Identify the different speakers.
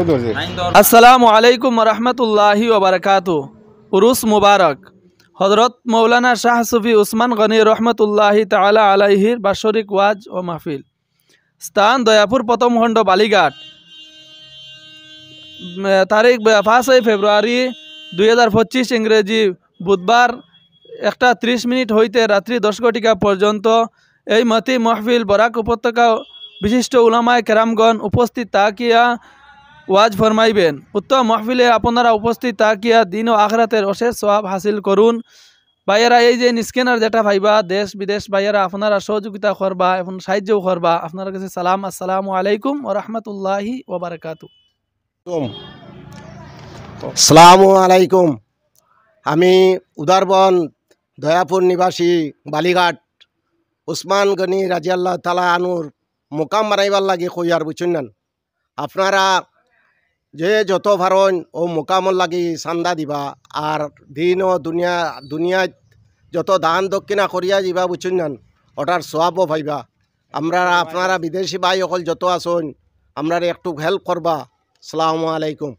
Speaker 1: আসসালামু আলাইকুম রহমতুল্লাহি ওবারাকাতু। উরুস মুবারক। হজরত মৌলানা শাহ সুফি উসমান গনি রহমতুল্লাহি তাআলা আলাইহির বাৎসরিক ওয়াজ ও মাহফিল। স্থান দয়াপুর প্রথম খণ্ড বালিঘাট। তারিখ 5 ফেব্রুয়ারি 2025 ইংরেজি বুধবার 1:30 হইতে রাত্রি 10 ঘটিকা পর্যন্ত এই মতি মাহফিল বরাক উপত্যকা বিশিষ্ট উলামায়ে কেরামগণ উপস্থিত তাকিয়া ওয়াজ ফরমাইবেন। উক্ত মাহফিলে আপনারা উপস্থিত তাকিয়া দিন ও আখরাতের অশেষ সওয়াব হাসিল করুন। ভাইয়েরা, এই যে স্ক্যানার যেটা ভাইবা দেশ বিদেশ ভাইয়েরা আপনারা সহযোগিতা করবা এবং সাহায্যও করবা। আপনার কাছে সালাম। আসসালামু আলাইকুম ওয়া রাহমাতুল্লাহি ওয়া বারাকাতুহু।
Speaker 2: আসসালামু আলাইকুম। আমি উদারবন দয়াপুর নিবাসী বালিঘাট উসমান গনি রাজিয়াল্লাহ তাআলা আনুর মোকাম বানাইবার লাগে কইয়ার বুঝুন। আপনারা যে যত পারেন ও মোকামর লাগি চান্দা দিবা আর দিন ও দুনিয়ায় যত দান দক্ষিণা করিয়া যাবা বুঝুন, ওটার সওয়াবও পাইবা। আপনারা বিদেশি ভাই অকল যত আসুন আপনারা একটু হেল্প করবা। আসসালামু আলাইকুম।